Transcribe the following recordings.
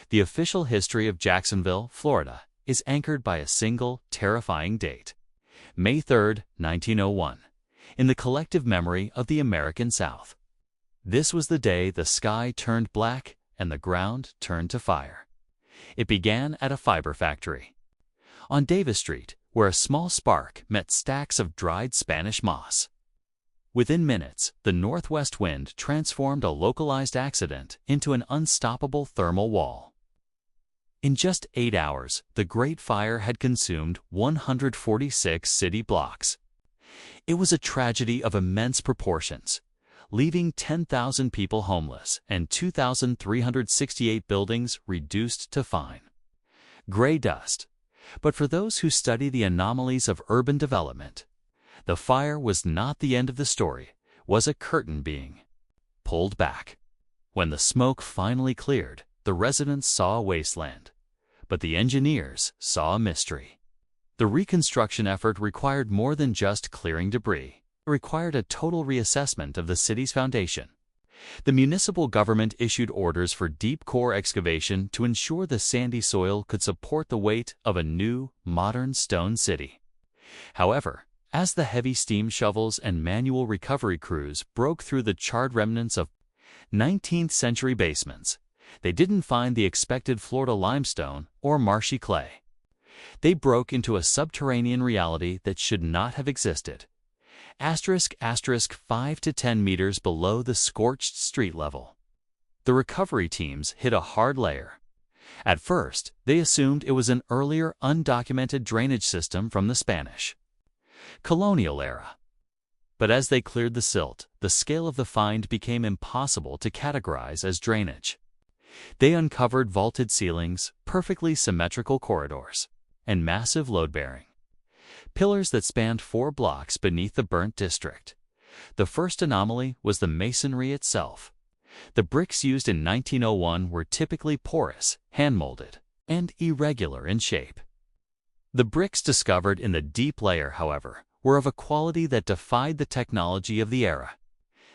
The official history of Jacksonville, Florida, is anchored by a single, terrifying date, May 3, 1901, in the collective memory of the American South. This was the day the sky turned black and the ground turned to fire. It began at a fiber factory on Davis Street, where a small spark met stacks of dried Spanish moss. Within minutes, the northwest wind transformed a localized accident into an unstoppable thermal wall. In just 8 hours, the Great Fire had consumed 146 city blocks. It was a tragedy of immense proportions, leaving 10,000 people homeless and 2,368 buildings reduced to fine, gray dust. But for those who study the anomalies of urban development, the fire was not the end of the story, was a curtain being pulled back. When the smoke finally cleared, the residents saw a wasteland, but the engineers saw a mystery. The reconstruction effort required more than just clearing debris. It required a total reassessment of the city's foundation. The municipal government issued orders for deep core excavation to ensure the sandy soil could support the weight of a new, modern stone city. However, as the heavy steam shovels and manual recovery crews broke through the charred remnants of 19th-century basements, they didn't find the expected Florida limestone or marshy clay. They broke into a subterranean reality that should not have existed. *** 5 to 10 meters below the scorched street level. The recovery teams hit a hard layer. At first, they assumed it was an earlier undocumented drainage system from the Spanish colonial era. But as they cleared the silt, the scale of the find became impossible to categorize as drainage. They uncovered vaulted ceilings, perfectly symmetrical corridors, and massive load-bearing pillars that spanned 4 blocks beneath the burnt district. The first anomaly was the masonry itself. The bricks used in 1901 were typically porous, hand-molded, and irregular in shape. The bricks discovered in the deep layer, however, were of a quality that defied the technology of the era.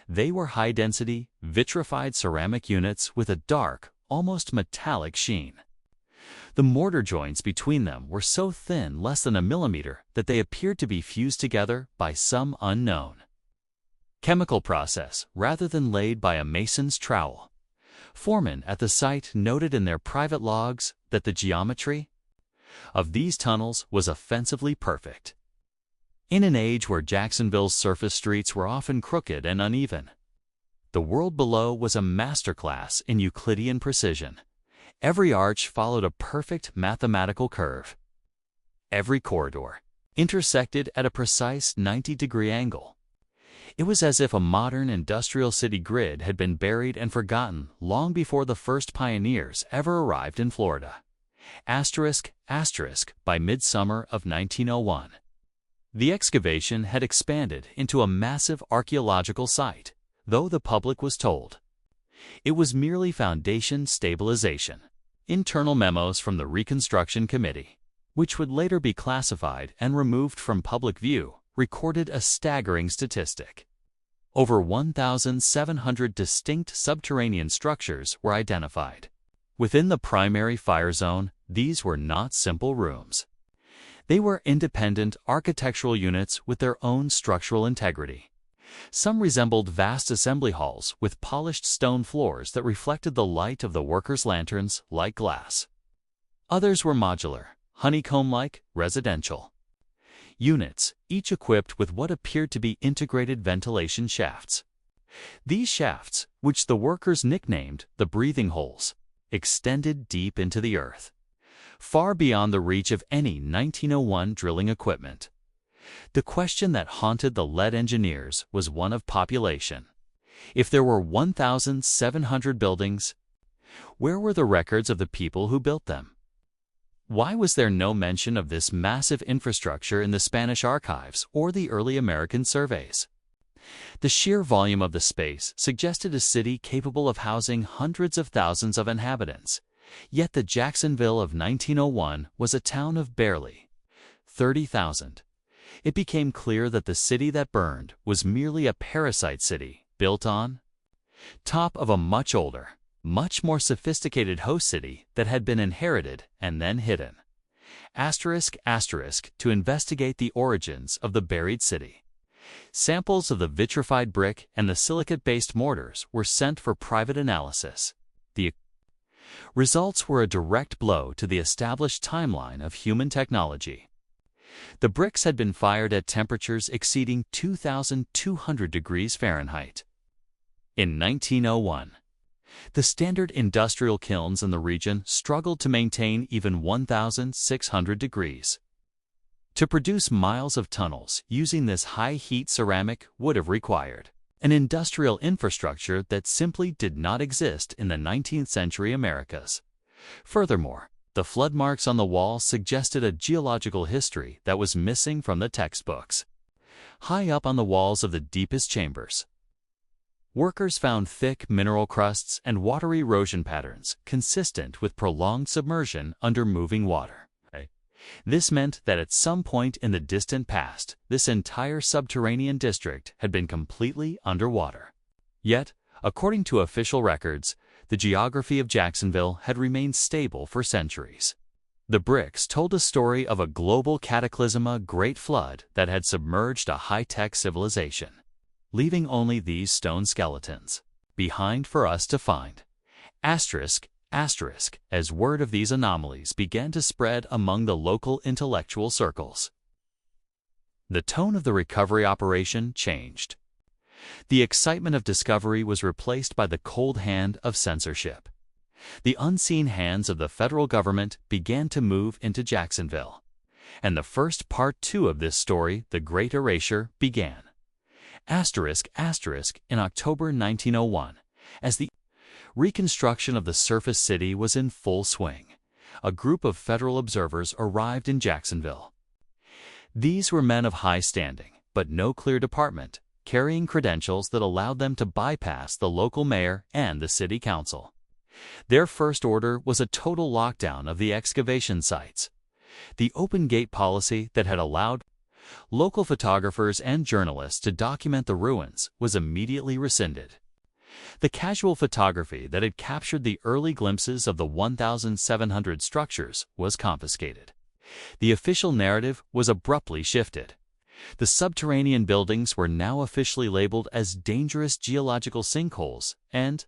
They were high-density, vitrified ceramic units with a dark, almost metallic sheen. The mortar joints between them were so thin, less than a millimeter, that they appeared to be fused together by some unknown chemical process rather than laid by a mason's trowel. Foremen at the site noted in their private logs that the geometry of these tunnels was offensively perfect. In an age where Jacksonville's surface streets were often crooked and uneven, the world below was a masterclass in Euclidean precision. Every arch followed a perfect mathematical curve. Every corridor intersected at a precise 90-degree angle. It was as if a modern industrial city grid had been buried and forgotten long before the first pioneers ever arrived in Florida. *** By midsummer of 1901. The excavation had expanded into a massive archaeological site, though the public was told it was merely foundation stabilization. Internal memos from the Reconstruction Committee, which would later be classified and removed from public view, recorded a staggering statistic. Over 1,700 distinct subterranean structures were identified. Within the primary fire zone, these were not simple rooms. They were independent architectural units with their own structural integrity. Some resembled vast assembly halls with polished stone floors that reflected the light of the workers' lanterns like glass. Others were modular, honeycomb-like, residential units, each equipped with what appeared to be integrated ventilation shafts. These shafts, which the workers nicknamed the breathing holes, extended deep into the earth, far beyond the reach of any 1901 drilling equipment. The question that haunted the lead engineers was one of population. If there were 1,700 buildings, where were the records of the people who built them? Why was there no mention of this massive infrastructure in the Spanish archives or the early American surveys? The sheer volume of the space suggested a city capable of housing hundreds of thousands of inhabitants, yet the Jacksonville of 1901 was a town of barely 30,000. It became clear that the city that burned was merely a parasite city built on top of a much older, much more sophisticated host city that had been inherited and then hidden. To investigate the origins of the buried city. Samples of the vitrified brick and the silicate-based mortars were sent for private analysis. The results were a direct blow to the established timeline of human technology. The bricks had been fired at temperatures exceeding 2,200 degrees Fahrenheit. In 1901, the standard industrial kilns in the region struggled to maintain even 1,600 degrees. To produce miles of tunnels using this high-heat ceramic would have required an industrial infrastructure that simply did not exist in the 19th century Americas. Furthermore, the flood marks on the wall suggested a geological history that was missing from the textbooks. High up on the walls of the deepest chambers, workers found thick mineral crusts and water erosion patterns consistent with prolonged submersion under moving water. This meant that at some point in the distant past, this entire subterranean district had been completely underwater. Yet, according to official records, the geography of Jacksonville had remained stable for centuries. The bricks told a story of a global cataclysm, a great flood that had submerged a high-tech civilization, leaving only these stone skeletons behind for us to find. As word of these anomalies began to spread among the local intellectual circles, the tone of the recovery operation changed. The excitement of discovery was replaced by the cold hand of censorship. The unseen hands of the federal government began to move into Jacksonville. And the first part 2 of this story, The Great Erasure, began. In October 1901, as the reconstruction of the surface city was in full swing, a group of federal observers arrived in Jacksonville. These were men of high standing, but no clear department, carrying credentials that allowed them to bypass the local mayor and the city council. Their first order was a total lockdown of the excavation sites. The open gate policy that had allowed local photographers and journalists to document the ruins was immediately rescinded. The casual photography that had captured the early glimpses of the 1,700 structures was confiscated. The official narrative was abruptly shifted. The subterranean buildings were now officially labeled as dangerous geological sinkholes and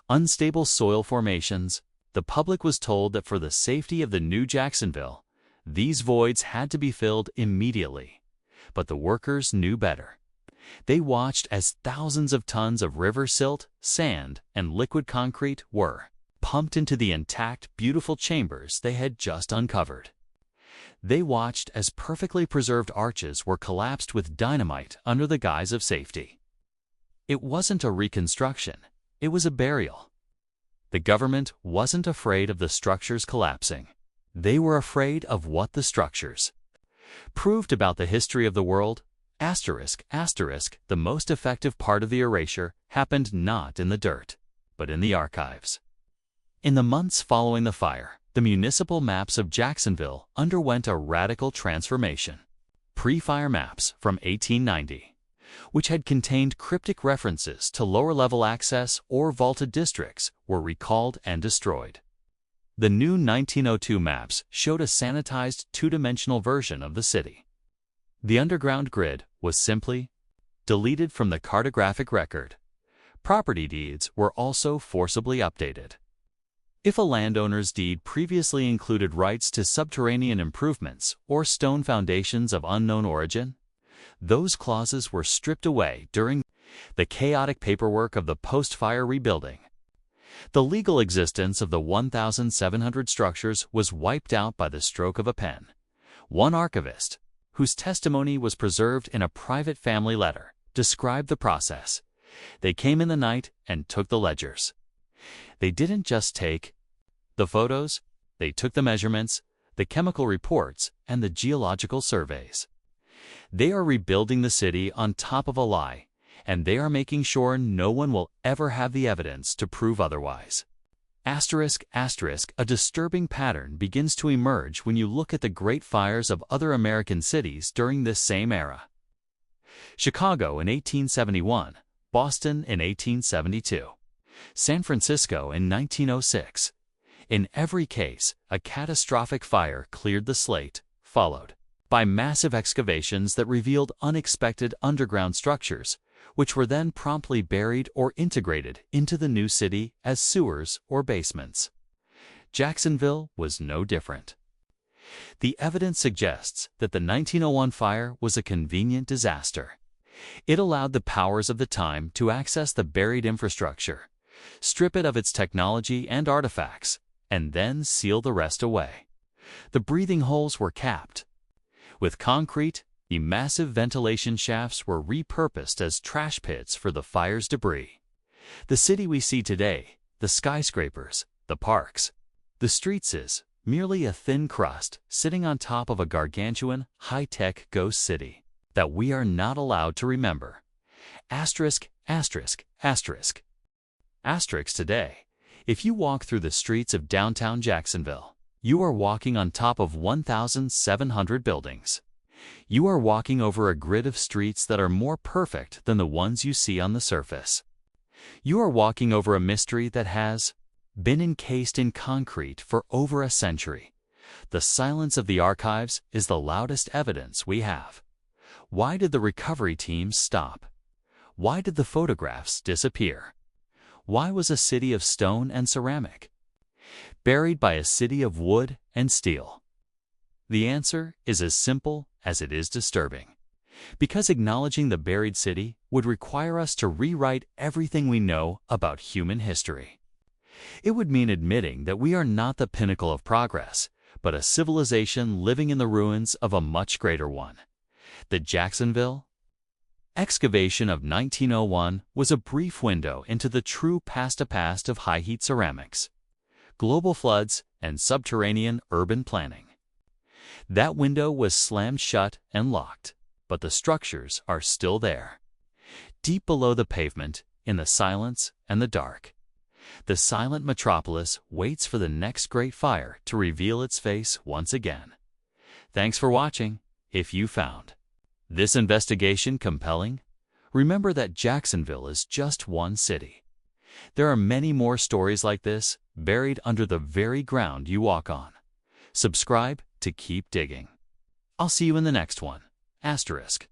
unstable soil formations. The public was told that for the safety of the new Jacksonville, these voids had to be filled immediately. But the workers knew better. They watched as thousands of tons of river silt, sand, and liquid concrete were pumped into the intact, beautiful chambers they had just uncovered. They watched as perfectly preserved arches were collapsed with dynamite under the guise of safety. It wasn't a reconstruction, it was a burial. The government wasn't afraid of the structures collapsing. They were afraid of what the structures proved about the history of the world. The most effective part of the erasure happened not in the dirt, but in the archives. In the months following the fire, the municipal maps of Jacksonville underwent a radical transformation. Pre-fire maps from 1890, which had contained cryptic references to lower-level access or vaulted districts, were recalled and destroyed. The new 1902 maps showed a sanitized two-dimensional version of the city. The underground grid was simply deleted from the cartographic record. Property deeds were also forcibly updated. If a landowner's deed previously included rights to subterranean improvements or stone foundations of unknown origin, those clauses were stripped away during the chaotic paperwork of the post-fire rebuilding. The legal existence of the 1,700 structures was wiped out by the stroke of a pen. One archivist, whose testimony was preserved in a private family letter, described the process. They came in the night and took the ledgers. They didn't just take the photos, they took the measurements, the chemical reports, and the geological surveys. They are rebuilding the city on top of a lie, and they are making sure no one will ever have the evidence to prove otherwise. A disturbing pattern begins to emerge when you look at the great fires of other American cities during this same era. Chicago in 1871, Boston in 1872. San Francisco in 1906. In every case, a catastrophic fire cleared the slate, followed by massive excavations that revealed unexpected underground structures, which were then promptly buried or integrated into the new city as sewers or basements. Jacksonville was no different. The evidence suggests that the 1901 fire was a convenient disaster. It allowed the powers of the time to access the buried infrastructure, strip it of its technology and artifacts, and then seal the rest away. The breathing holes were capped. With concrete, the massive ventilation shafts were repurposed as trash pits for the fire's debris. The city we see today, the skyscrapers, the parks, the streets is merely a thin crust sitting on top of a gargantuan, high-tech ghost city that we are not allowed to remember. Asterisk, asterisk, asterisk. Asterisk today. If you walk through the streets of downtown Jacksonville, you are walking on top of 1,700 buildings. You are walking over a grid of streets that are more perfect than the ones you see on the surface. You are walking over a mystery that has been encased in concrete for over a century. The silence of the archives is the loudest evidence we have. Why did the recovery teams stop? Why did the photographs disappear? Why was a city of stone and ceramic buried by a city of wood and steel? The answer is as simple as it is disturbing. Because acknowledging the buried city would require us to rewrite everything we know about human history. It would mean admitting that we are not the pinnacle of progress, but a civilization living in the ruins of a much greater one. The Jacksonville excavation of 1901 was a brief window into the true past of high-heat ceramics, global floods, and subterranean urban planning. That window was slammed shut and locked, but the structures are still there. Deep below the pavement, in the silence and the dark, the silent metropolis waits for the next great fire to reveal its face once again. Thanks for watching. If you found this investigation compelling, remember that Jacksonville is just one city. There are many more stories like this buried under the very ground you walk on. Subscribe to keep digging. I'll see you in the next one. Asterisk.